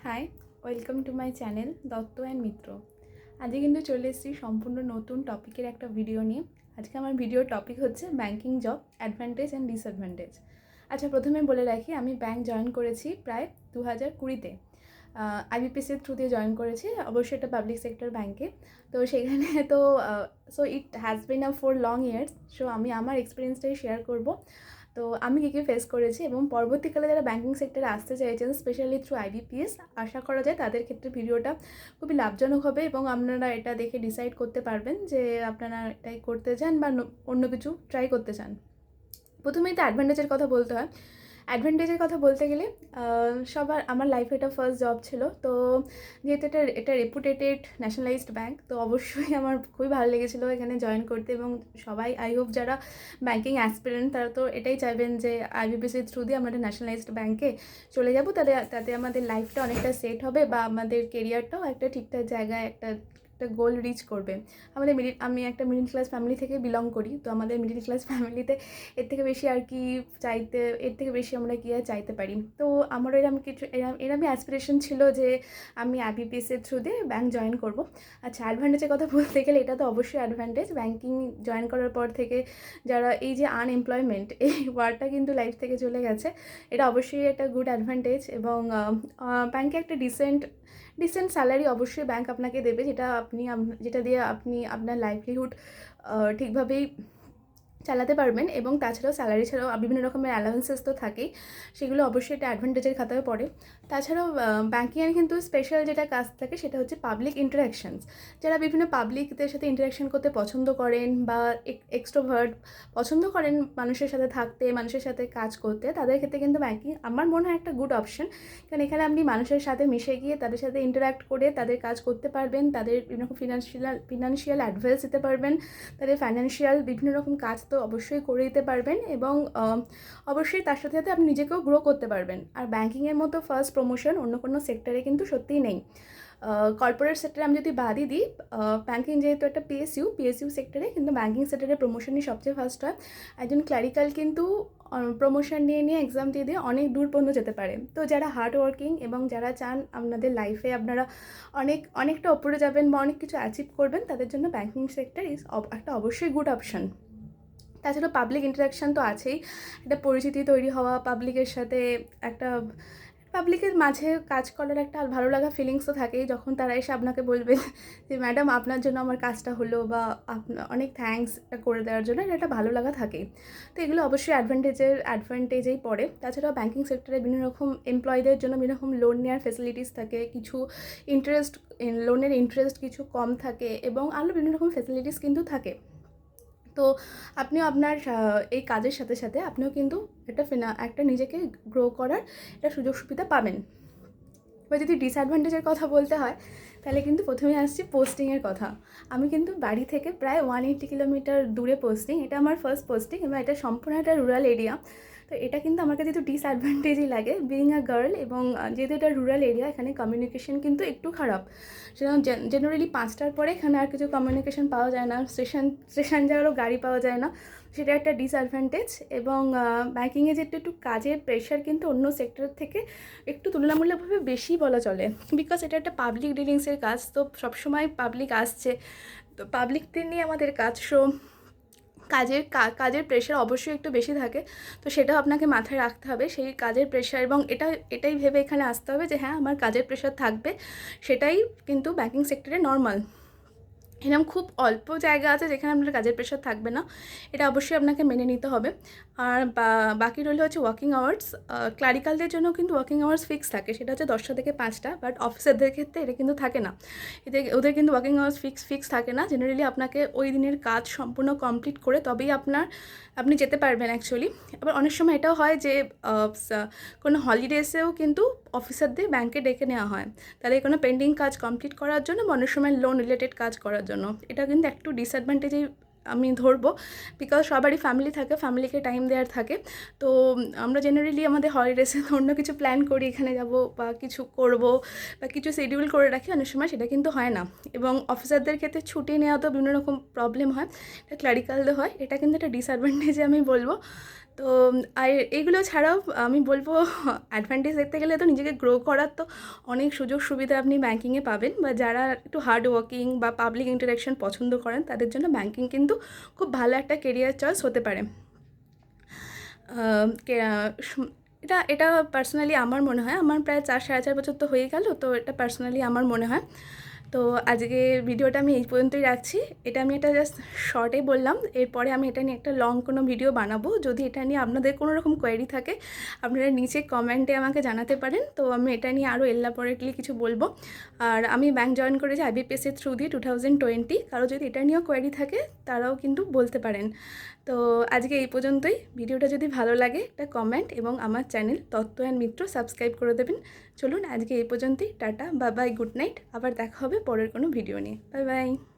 High, welcome to my channel Dutta and Mitra. আজকে কিন্তু চলে এসেছি সম্পূর্ণ নতুন টপিকের একটা ভিডিও নিয়ে। আজকে আমার ভিডিওর টপিক হচ্ছে banking job advantage and disadvantage. আচ্ছা, প্রথমে বলে রাখি, আমি ব্যাংক জয়েন করেছি প্রায় 2020-তে। আইবিপিএসের থ্রু দিয়ে জয়েন করেছি, অবশ্যই এটা পাবলিক সেক্টর ব্যাংকে। তো সেখানে তো so it has been a for long years. So আমি আমার এক্সপিরিয়েন্সটাই শেয়ার করব। তো আমি কী কী ফেস করেছি এবং পরবর্তীকালে যারা ব্যাংকিং সেক্টরে আসতে চাইছেন স্পেশালি থ্রু আইবিপিএস, আশা করা যায় তাদের ক্ষেত্রে ভিডিওটা খুবই লাভজনক হবে এবং আপনারা এটা দেখে ডিসাইড করতে পারবেন যে আপনারা এটাই করতে চান বা অন্য কিছু ট্রাই করতে চান। প্রথমেই তো অ্যাডভান্টেজের কথা বলতে হয়। অ্যাডভান্টেজের কথা বলতে গেলে সবার আমার লাইফে এটা ফার্স্ট জব ছিল। তো যেহেতু এটা রেপুটেটেড ন্যাশনালাইজড ব্যাংক, তো অবশ্যই আমার খুবই ভালো লেগেছিলো এখানে জয়েন করতে। এবং সবাই আই হোপ যারা ব্যাংকিং অ্যাসপিরেন্ট তারা তো এটাই চাইবেন যে আইবিপিএসের থ্রু দিয়ে আমরা ন্যাশনালাইজড ব্যাংকে চলে যাব, তাতে আমাদের লাইফটা অনেকটা সেট হবে বা আমাদের কেরিয়ারটাও একটা ঠিকঠাক জায়গায় একটা গোল রিচ করবে। আমি একটা মিডল ক্লাস ফ্যামিলি থেকে বিলং করি। তো আমাদের মিডল ক্লাস ফ্যামিলিতে এর থেকে বেশি আর কি এর থেকে বেশি আমরা কি আর চাইতে পারি। তো আমারও এরকমই অ্যাসপিরেশন ছিল যে আমি আইবিপিএসের থ্রু দিয়ে ব্যাংক জয়েন করব। আচ্ছা, অ্যাডভান্টেজের কথা বলতে গেলে এটা তো অবশ্যই অ্যাডভান্টেজ। ব্যাংকিং জয়েন করার পর থেকে যারা এই যে আনএমপ্লয়মেন্ট, এই ওয়ার্ডটা কিন্তু লাইফ থেকে চলে গেছে। এটা অবশ্যই একটা গুড অ্যাডভান্টেজ। এবং ব্যাংকে একটা ডিসেন্ট স্যালারি অবশ্যই ব্যাংক আপনাকে দেবে, যেটা দিয়ে আপনি আপনার লাইভলিহুড ঠিকভাবেই চালাতে পারবেন। এবং তাছাড়াও স্যালারি ছাড়াও বিভিন্ন রকমের অ্যালাউন্সেস তো থাকেই, সেগুলো অবশ্যই এটা অ্যাডভান্টেজের খাতায় পড়ে। তাছাড়াও ব্যাংকিংয়ের কিন্তু স্পেশাল যেটা কাজ থাকে সেটা হচ্ছে পাবলিক ইন্টারাকশানস। যারা বিভিন্ন পাবলিকদের সাথে ইন্টারাকশান করতে পছন্দ করেন বা এক্সট্রোভার্ট পছন্দ করেন মানুষের সাথে থাকতে, মানুষের সাথে কাজ করতে, তাদের ক্ষেত্রে কিন্তু ব্যাংকিং আমার মনে হয় একটা গুড অপশন। কারণ এখানে আপনি মানুষের সাথে মিশে গিয়ে তাদের সাথে ইন্টারাক্ট করে তাদের কাজ করতে পারবেন, তাদের বিভিন্ন রকম ফিনান্সিয়াল অ্যাডভাইস দিতে পারবেন, তাদের ফাইন্যান্সিয়াল বিভিন্ন রকম কাজ তো অবশ্যই করে দিতে পারবেন। এবং অবশ্যই তার সাথে সাথে আপনি নিজেকেও গ্রো করতে পারবেন। আর ব্যাংকিংয়ের মতো ফার্স্ট প্রমোশন অন্য কোনো সেক্টরে কিন্তু সত্যিই নেই। কর্পোরেট সেক্টরে আমি যদি বাদই দিই, ব্যাংকিং যেহেতু একটা পিএসইউ সেক্টরে, কিন্তু ব্যাংকিং সেক্টরে প্রমোশনই সবচেয়ে ফার্স্ট হয়। একজন ক্লারিক্যাল কিন্তু প্রমোশন নিয়ে এক্সাম দিয়ে অনেক দূর পর্যন্ত যেতে পারে। তো যারা হার্ড ওয়ার্কিং এবং যারা চান আপনাদের লাইফে আপনারা অনেকটা ওপরে যাবেন বা অনেক কিছু অ্যাচিভ করবেন, তাদের জন্য ব্যাংকিং সেক্টর একটা অবশ্যই গুড অপশন। তাছাড়া পাবলিক ইন্টারাকশান তো আছেই, একটা পরিচিতি তৈরি হওয়া, পাবলিকের মাঝে কাজ করার একটা ভালো লাগা ফিলিংস তো থাকেই, যখন তারা এসে আপনাকে বলবে যে ম্যাডাম আপনার জন্য আমার কাজটা হলো, বা অনেক থ্যাঙ্কস করে দেওয়ার জন্য, এটা একটা ভালো লাগা থাকেই। তো এগুলো অবশ্যই অ্যাডভান্টেজেই পড়ে। তাছাড়াও ব্যাংকিং সেক্টরে বিভিন্ন রকম এমপ্লয়ীদের জন্য বিভিন্ন রকম লোন নেওয়ার ফেসিলিটিস থাকে, কিছু লোনের ইন্টারেস্ট কিছু কম থাকে এবং আরও বিভিন্ন রকম ফেসিলিটিস কিন্তু থাকে। তো আপনিও আপনার এই কাজের সাথে সাথে আপনিও কিন্তু একটা নিজেকে গ্রো করার একটা সুযোগ সুবিধা পাবেন। এবার যদি ডিসঅ্যাডভান্টেজের কথা বলতে হয়, তাহলে কিন্তু প্রথমে আসছি পোস্টিংয়ের কথা। আমি কিন্তু বাড়ি থেকে প্রায় 180 কিলোমিটার দূরে পোস্টিং, এটা আমার ফার্স্ট পোস্টিং এবং এটা সম্পূর্ণ একটা রুরাল এরিয়া। তো এটা কিন্তু আমার কাছে একটু ডিসঅ্যাডভান্টেজই লাগে বিইং আ গার্ল। এবং যেহেতু এটা রুরাল এরিয়া, এখানে কমিউনিকেশন কিন্তু একটু খারাপ। সেরকম জেনারেলি 5টার পরে এখানে আর কিছু কমিউনিকেশন পাওয়া যায় না, স্টেশন যাওয়ারও গাড়ি পাওয়া যায় না, সেটা একটা ডিসঅ্যাডভান্টেজ। এবং ব্যাংকিংয়ে যেটা একটু কাজের প্রেশার কিন্তু অন্য সেক্টর থেকে একটু তুলনামূলকভাবে বেশি বলা চলে, বিকজ এটা একটা পাবলিক ডিলিংসের কাজ। তো সবসময় পাবলিক আসছে, তো পাবলিকদের নিয়ে আমাদের কাজ। সো কাজের প্রেশার অবশ্যই একটু বেশি থাকে। তো সেটাও আপনাকে মাথায় রাখতে হবে, সেই কাজের প্রেশার, এবং এটাই ভেবে এখানে আসতে হবে যে হ্যাঁ, আমার কাজের প্রেশার থাকবে। সেটাই কিন্তু ব্যাংকিং সেক্টরে নর্মাল। এরকম খুব অল্প জায়গা আছে যেখানে আপনার কাজের প্রেশার থাকবে না, এটা অবশ্যই আপনাকে মেনে নিতে হবে। আর বাকি রইল হচ্ছে ওয়ার্কিং আওয়ার্স। ক্লারিক্যালদের জন্য কিন্তু ওয়ার্কিং আওয়ার্স ফিক্স থাকে, সেটা হচ্ছে 10টা থেকে 5টা। বাট অফিসারদের ক্ষেত্রে এটা কিন্তু থাকে না, ওদের কিন্তু ওয়ার্কিং আওয়ার্স ফিক্স থাকে না। জেনারেলি আপনাকে ওই দিনের কাজ সম্পূর্ণ কমপ্লিট করে তবেই আপনি যেতে পারবেন অ্যাকচুয়ালি। আবার অনেক সময় এটাও হয় যে কোনো হলিডেসেও কিন্তু অফিসারদের ব্যাংকে ডেকে নেওয়া হয়, তাদের কোনো পেন্ডিং কাজ কমপ্লিট করার জন্য, অনেক সময় লোন রিলেটেড কাজ করার জন্য। এটা কিন্তু একটু ডিসঅ্যাডভান্টেজেই আমি ধরবো, বিকজ সবারই ফ্যামিলি থাকে, ফ্যামিলিকে টাইম দেওয়ার থাকে। তো আমরা জেনারেলি আমাদের হলিডেসে অন্য কিছু প্ল্যান করি, এখানে যাব বা কিছু করব বা কিছু শিডিউল করে রাখি, অনেক সময় সেটা কিন্তু হয় না। এবং অফিসারদের ক্ষেত্রে ছুটি নেওয়া তো বিভিন্ন রকম প্রবলেম হয়, এটা ক্লারিক্যালদের হয়, এটা কিন্তু একটা ডিসঅ্যাডভান্টেজে আমি বলবো। তো আর এইগুলো ছাড়াও আমি বলবো অ্যাডভান্টেজ দেখতে গেলে তো নিজেকে গ্রো করার তো অনেক সুযোগ সুবিধা আপনি ব্যাঙ্কিংয়ে পাবেন, বা যারা একটু হার্ড ওয়ার্কিং বা পাবলিক ইন্টারাকশন পছন্দ করেন তাদের জন্য ব্যাঙ্কিং কিন্তু খুব ভালো একটা কেরিয়ার চয়েস হতে পারে। এটা এটা পার্সোনালি আমার মনে হয়, আমার প্রায় 4-4.5 বছর তো হয়ে গেল, তো এটা পার্সোনালি আমার মনে হয়। তো আজকে ভিডিওটা আমি এই পর্যন্তই রাখছি। এটা আমি একটা জাস্ট শর্টে বললাম, এরপরে আমি এটা নিয়ে একটা লং কোনো ভিডিও বানাবো। যদি এটা নিয়ে আপনাদের কোনো রকম কোয়েরি থাকে আপনারা নিচে কমেন্টে আমাকে জানাতে পারেন, তো আমি এটা নিয়ে আরও এলাবোরেটলি কিছু বলবো। আর আমি ব্যাঙ্ক জয়েন করেছি IBPS থ্রু দিয়ে 2020। কারো যদি এটা নিয়েও কোয়েরি থাকে তারাও কিন্তু বলতে পারেন। তো আজকে এই পর্যন্তই। ভিডিওটা যদি ভালো লাগে একটা কমেন্ট এবং আমার channel Dutta and Mitra subscribe করে দেবেন। চলুন আজকে এই পর্যন্তই। Tata, bye bye, good night. আবার দেখা হবে পরের কোনো ভিডিও নিয়ে। Bye bye.